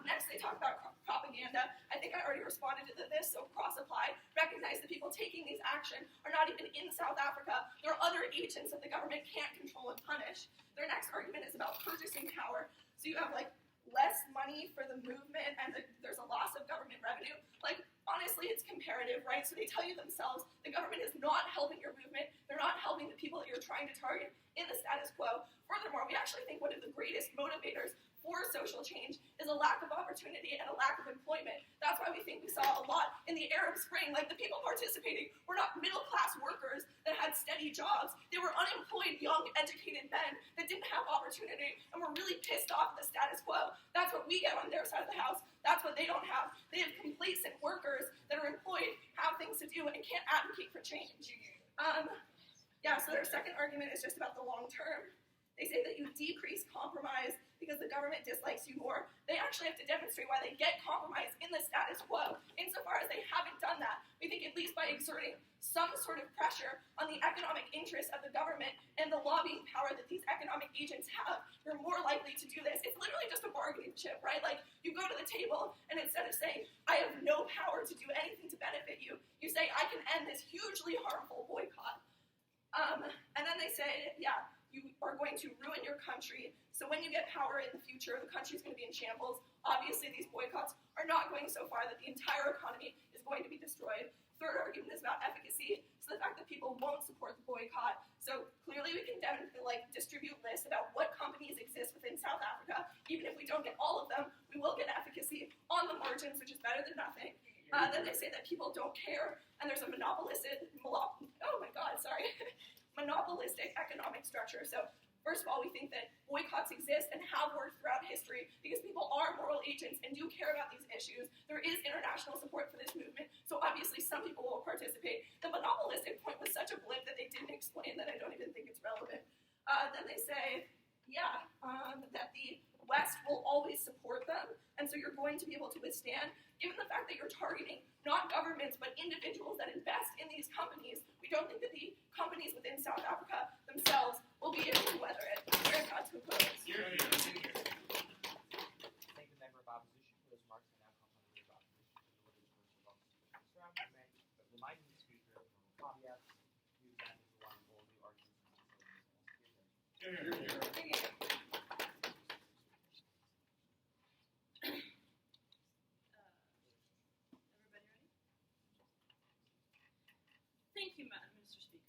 Next, they talk about propaganda. I think I already responded to this, so cross-apply. Recognize that people taking these action are not even in South Africa. There are other agents that the government can't control and punish. Their next argument is about purchasing power. So you have, less money for the movement, and there's a loss of government revenue. Honestly, it's comparative, right? So they tell you themselves the government is not helping your movement. They're not helping the people that you're trying to target in the status quo. Furthermore, we actually think one of the greatest motivators for social change is a lack of opportunity and a lack of employment. That's why we think we saw a lot in the Arab Spring. The people participating were not middle-class workers that had steady jobs. They were unemployed, young, educated men that didn't have opportunity and were really pissed off at the status quo. That's what we get on their side of the house. That's what they don't have. They have complacent workers that are employed, have things to do, and can't advocate for change. So their second argument is just about the long term. They say that you decrease compromise because the government dislikes you more. They actually have to demonstrate why they get compromise in the status quo. Insofar as they haven't done that, we think at least by exerting some sort of pressure on the economic interests of the government and the lobbying power that these economic agents have, you're more likely to do this. It's literally just a bargaining chip, right? You go to the table, and instead of saying, I have no power to do anything to benefit you, you say, I can end this hugely harmful boycott. And then they say, you are going to ruin your country. So when you get power in the future, the country's going to be in shambles. Obviously, these boycotts are not going so far that the entire economy is going to be destroyed. Third argument is about efficacy. So the fact that people won't support the boycott. So clearly we can distribute lists about what companies exist within South Africa. Even if we don't get all of them, we will get efficacy on the margins, which is better than nothing. Then they say that people don't care, and there's a monopolistic economic structure. So first of all, we think that boycotts exist and have worked throughout history because people are moral agents and do care about these issues. There is international support for this movement, so obviously some people will participate. The monopolistic point was such a blip that they didn't explain that I don't even think it's relevant. Then they say, that the West will always support them, and so you're going to be able to withstand, given the fact that you're targeting not governments but individuals that invest in these companies. We don't think that the companies within South Africa themselves will be able to weather it. Very much proposed. Thank the member of opposition for those remarks. I now call on the member of opposition to deliver his words of surrounding but reminding the speaker of normal caveats, use that as one boldly argues and Everybody ready? Thank you, Madam Mr. Speakers.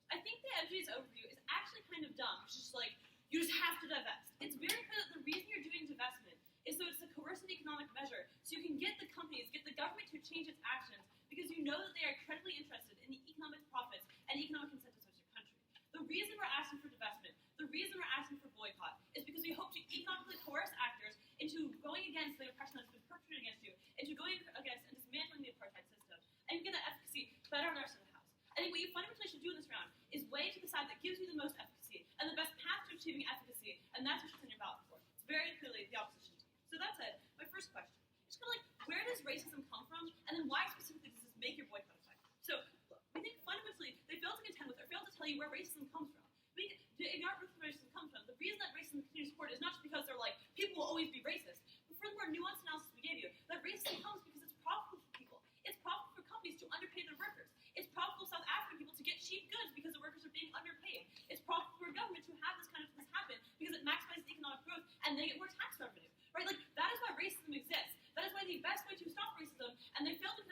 I think the MG's overview is actually kind of dumb. It's just like, you just have to divest. It's very clear that the reason you're doing divestment is so it's a coercive economic measure, so you can get the companies, get the government to change its actions, because you know that they are incredibly interested in the economic profits and economic incentives of your country. The reason we're asking for divestment, the reason we're asking for boycott, is because we hope to economically coerce actors into going against the oppression that's been perpetrated against you, into going against and dismantling the apartheid system, and get that efficacy better on the rest of the House. I think what you fundamentally should do in this round is weigh to the side that gives you the most efficacy and the best path to achieving efficacy, and that's what you're ballot for. It's very clearly the opposition team. So that's it. My first question. It's kind of like, where does racism come from, and then why specifically does this make your boycott effective? So, look, we think fundamentally they fail to contend with or fail to tell you where racism comes from. If you aren't where racism comes from, the reason that racism continues to support is not just because they're like, people will always be racist, but for the more nuanced analysis we gave you, that racism comes because it's profitable for people. It's profitable for companies to underpay their workers. It's profitable for South African people to get cheap goods because the workers are being underpaid. It's profitable for a government to have this happen because it maximizes economic growth and they get more tax revenue. Right? Like, that is why racism exists. That is why the best way to stop racism, and they dropped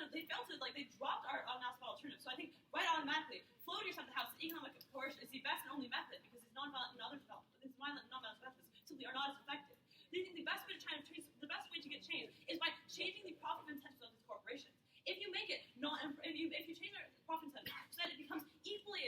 our analysis alternative. So I think right automatically, flow to yourself the House, economic coercion is the best and only method because it's nonviolent and other nonviolent methods simply are not as effective. They think the best way to get change is by changing the profit incentives of these corporations. If you make it if you change their profit incentive so that it becomes equally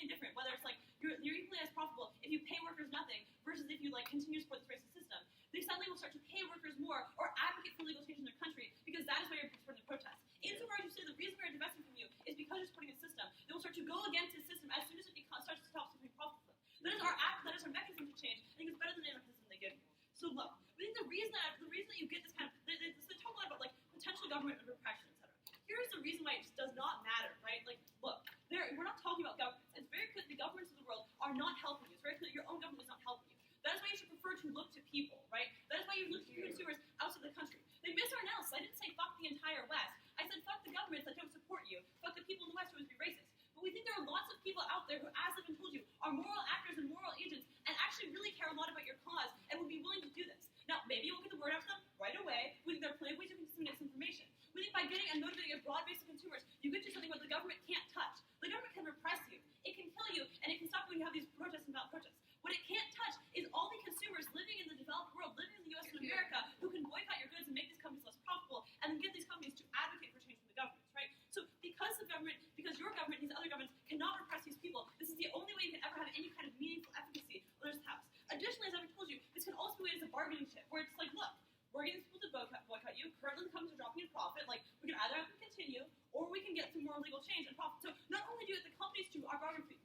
indifferent, whether it's like you're equally as profitable if you pay workers nothing versus if you continue to support this racist system, they suddenly will start to pay workers more or advocate for legal change in their country because that is why you're supporting the protests. Insofar as you say the reason we're divesting from you is because you're supporting a system, they will start to go against this system as soon as it starts to stop supporting profit for them. That is our mechanism to change. I think it's better than the mechanism they give you. So look, we think the reason that you get this they talk a lot about potential government repression, etc. Here's the reason why it just does not matter, right? Look, we're not talking about governments. It's very clear the governments of the world are not helping you. It's very clear your own government is not helping you. That is why you should prefer to look to people, right? That is why you look to consumers outside the country. They miss our analysis. I didn't say fuck the entire West. I said fuck the governments that don't support you. Fuck the people in the West who would be racist. But we think there are lots of people out there who, as I've been told you, are moral actors and moral agents and actually really care a lot about your cause and would be willing to do this. Now, maybe you won't get the word out to them right away. We think there are plenty of ways to disseminate this information. We think by getting and motivating a broad base of consumers, you can do something what the government can't touch. The government can repress you. It can kill you, and it can stop when you have these protests and violent protests. What it can't touch is all the consumers living in the developed world, living in the U.S. and America, who can boycott your goods and make these companies less profitable, and then get these companies to advocate for change from the governments, right? So because your government and these other governments cannot repress these people, this is the only way you can ever have any kind of meaningful efficacy on this House. Additionally, as I've told you, this can also be as a bargaining chip, where it's like, look, we're getting people to boycott you. Currently, the companies are dropping in profit. We can either have them continue, or we can get some more legal change and profit. So not only do you get the companies to bargain against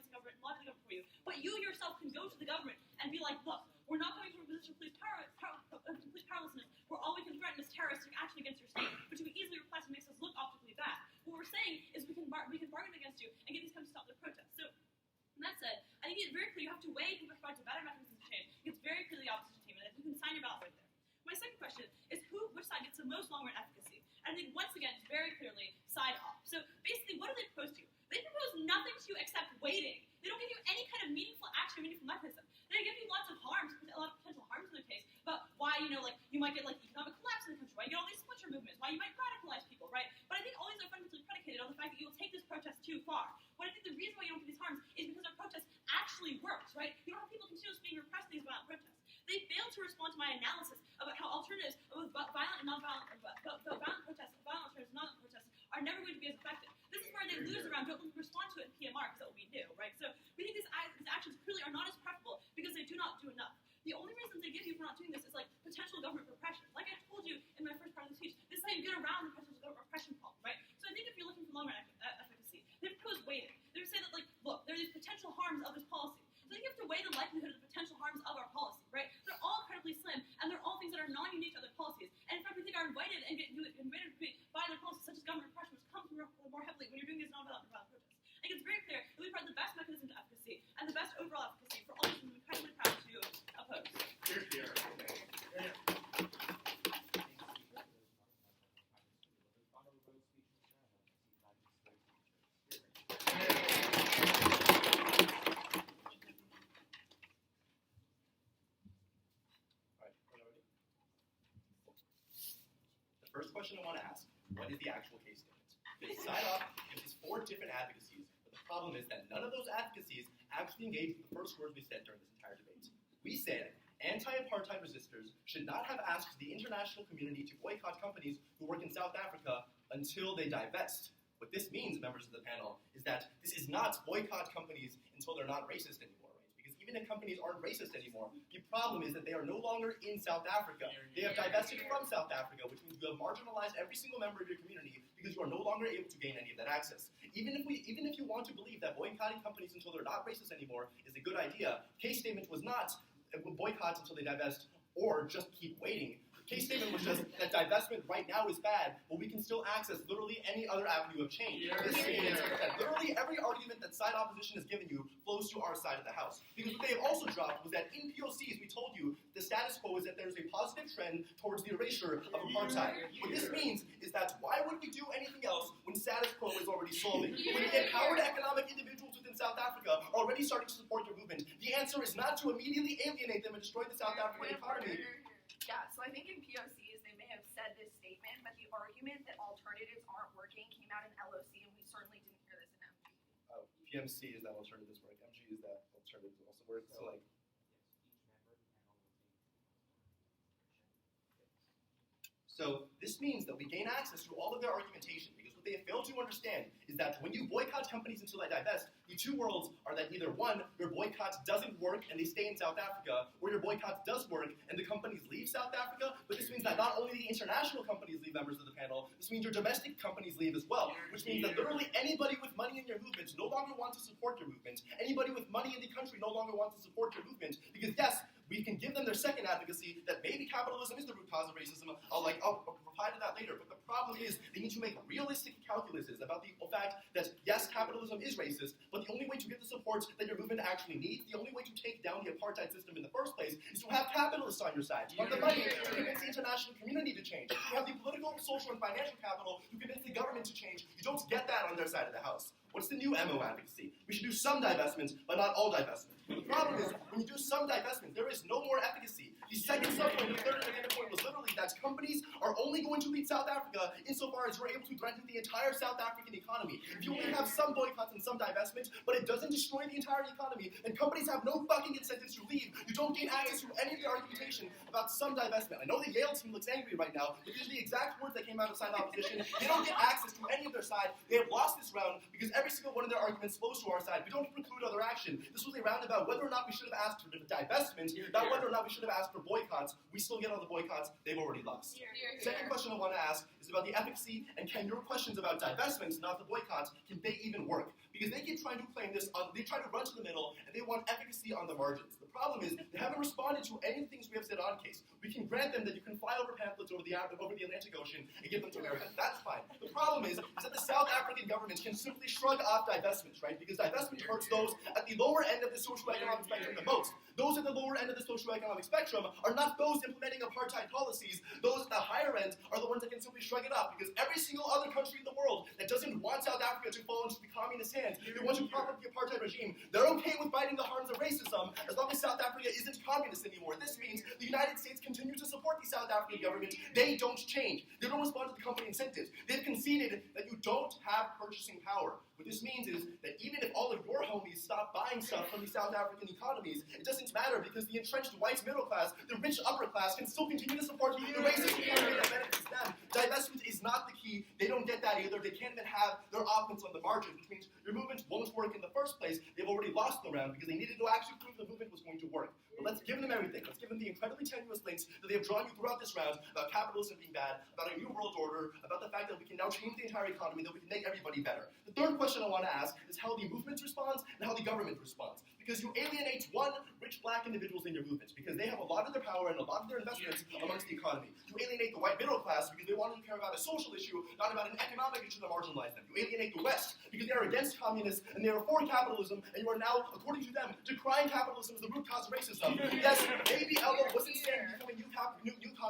the government and lobby the government for you, but you yourself can go to the government and be like, look, we're not coming from a position of complete powerlessness, where all we can threaten is terroristic action against your state, which we easily replace and makes us look optically bad. What we're saying is we can bargain against you and get these companies to stop their protests. So, and that said, I think it's very clear you have to weigh who provides a better mechanism to change. It's very clear the opposition team, and you can sign your ballot right there. My second question is which side gets the most long-run efficacy? And I think, once again, it's very clearly side off. So basically, what do they propose to you? They propose nothing to you except waiting. They don't give you any kind of meaningful action, meaningful mechanism. They give you lots of harms, a lot of potential harms in their case, about why, you might get, economic collapse in the country, why you get all these splinter movements, why you might radicalize people, right? But I think all these are fundamentally predicated on the fact that you will take this protest too far. What I think the reason why you don't get these harms is because our protest actually works, right? You don't have people continuously being repressed in these violent protests. They fail to respond to my analysis about how alternatives, violent and non-violent, violent protests, violent alternatives, non-violent protests, are never going to be as effective. This is where they lose around, don't respond to it in PMR, because that will be new, right? So we think these actions clearly are not as preferable because they do not do enough. The only reasons they give you for not doing this is potential government repression. Like I told you in my first part of the speech, this is how you get around the potential government repression problem, right? So I think if you're looking for long-run efficacy, they propose waiting. They say that, look, there are these potential harms of this policy. So I think question I want to ask, what is the actual case statement? Because SIDOP gives us 4 different advocacies, but the problem is that none of those advocacies actually engage with the first words we said during this entire debate. We said anti-apartheid resistors should not have asked the international community to boycott companies who work in South Africa until they divest. What this means, members of the panel, is that this is not boycott companies until they're not racist anymore. Even if companies aren't racist anymore, the problem is that they are no longer in South Africa. They have divested from South Africa, which means you have marginalized every single member of your community because you are no longer able to gain any of that access. Even if you want to believe that boycotting companies until they're not racist anymore is a good idea, case statement was not boycott until they divest or just keep waiting. Case statement was just that divestment right now is bad, but we can still access literally any other avenue of change. This means that literally every argument that side opposition has given you flows to our side of the house. Because what they have also dropped was that in POCs, we told you the status quo is that there is a positive trend towards the erasure of apartheid. What this means is that why would we do anything else when status quo is already solving? When the empowered economic individuals within South Africa are already starting to support your movement, the answer is not to immediately alienate them and destroy the South African economy. Yeah, so I think in POCs they may have said this statement, but the argument that alternatives aren't working came out in LOC, and we certainly didn't hear this in MG. PMC is that alternatives work. MG is that alternatives also work. So like, so this means that we gain access to all of their argumentation, because what they have failed to understand is that when you boycott companies until they divest, the two worlds are that either one, your boycott doesn't work and they stay in South Africa, or your boycott does work and the companies leave South Africa, but this means that not only the international companies leave, members of the panel, this means your domestic companies leave as well, which means that literally anybody with money in your movement no longer wants to support your movement. Anybody with money in the country no longer wants to support your movement, because yes, we can give them their second advocacy that maybe capitalism is the root cause of racism. I'll reply to that later. But the problem is they need to make realistic calculuses about the fact that yes, capitalism is racist, but the only way to get the support that your movement actually needs, the only way to take down the apartheid system in the first place, is to have capitalists on your side, to have the money to convince the international community to change, to have the political, social, and financial capital to convince the government to change. You don't get that on their side of the house. What's the new MO advocacy? We should do some divestment, but not all divestment. The problem is, when you do some divestment, there is no more efficacy. The second subpoint, the third and the point was literally that companies are only going to leave South Africa insofar as you're able to threaten the entire South African economy. If you only have some boycotts and some divestment, but it doesn't destroy the entire economy, then companies have no fucking incentives to leave. You don't gain access to any of the argumentation about some divestment. I know the Yale team looks angry right now, but these are the exact words that came out of side opposition. They don't get access to any of their side. They have lost this round because every single one of their arguments flows to our side. We don't preclude other action. This was a round about whether or not we should have asked for divestment, not whether or not we should have asked for boycotts. We still get all the boycotts. They've already lost. Second question I want to ask is about the efficacy, and can your questions about divestments, not the boycotts, can they even work? Because they keep trying to claim this, they try to run to the middle, and they want efficacy on the margins. The problem is they haven't responded to any of the things we have said on case. We can grant them that you can fly over pamphlets over the Atlantic Ocean and give them to America. That's fine. The problem is that the South African government can simply shrug off divestments, right? Because divestment hurts those at the lower end of the socioeconomic spectrum the most. Those at the lower end of the socioeconomic spectrum are not those implementing apartheid policies. Those at the higher end are the ones that can simply shrug it off, because every single other country in the world that doesn't want South Africa to fall into the communist hands, they want to prop up the apartheid regime, they're okay with fighting the harms of racism as long as South Africa isn't communist anymore. This means the United States continue to support the South African government. They don't change. They don't respond to the company incentives. They've conceded that you don't have purchasing power. What this means is that even if all of your homies stop buying stuff from the South African economies, it doesn't matter, because the entrenched white middle class, the rich upper class, can still continue to support the racist economy that benefits them. Divestment is not the key. They don't get that either. They can't even have their offense on the margin, which means your movement won't work in the first place. They've already lost the round because they needed to actually prove the movement was going to work. But let's give them everything. Let's give them the incredibly tenuous links that they have drawn you throughout this round about capitalism being bad, about a new world order, about the fact that we can now change the entire economy, that we can make everybody better. The third question I want to ask is how the movement responds and how the government responds. Because you alienate one, rich black individuals in your movement, because they have a lot of their power and a lot of their investments amongst the economy. You alienate the white middle class because they want to care about a social issue, not about an economic issue that marginalizes them. You alienate the West because they are against communists and they are for capitalism, and you are now, according to them, decrying capitalism as the root cause of racism. Yes, maybe LO wasn't saying becoming new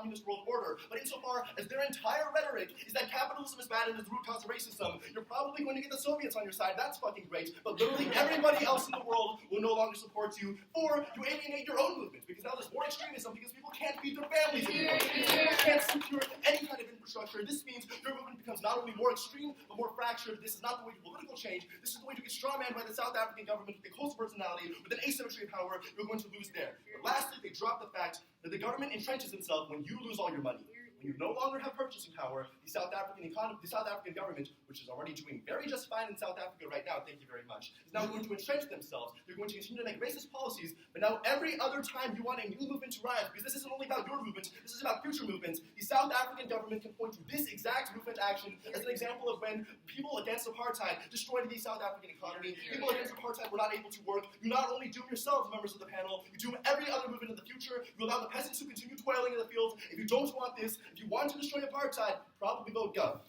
communist world order. But insofar as their entire rhetoric is that capitalism is bad and is the root cause of racism, you're probably going to get the Soviets on your side. That's fucking great. But literally everybody else in the world will no longer support you, or you alienate your own movement, because now there's more extremism because people can't feed their families anymore. People can't secure any kind of infrastructure. This means your movement becomes not only more extreme, but more fractured. This is not the way to political change. This is the way to get strawmanned by the South African government with a close personality, with an asymmetry of power. You're going to lose there. But lastly, they drop the fact that the government entrenches itself when you lose all your money. When you no longer have purchasing power, the South African government, which is already doing very just fine in South Africa right now, thank you very much, is now going to entrench themselves. They're going to continue to make racist policies, but now every other time you want a new movement to rise, because this isn't only about your movement, this is about future movements, the South African government can point to this exact movement action as an example of when people against apartheid destroyed the South African economy. People against apartheid were not able to work. You not only doom yourselves, members of the panel, you doom every other movement in the future. You allow the peasants to continue toiling in the fields. If you don't want this, if you want to destroy apartheid, probably vote Gov.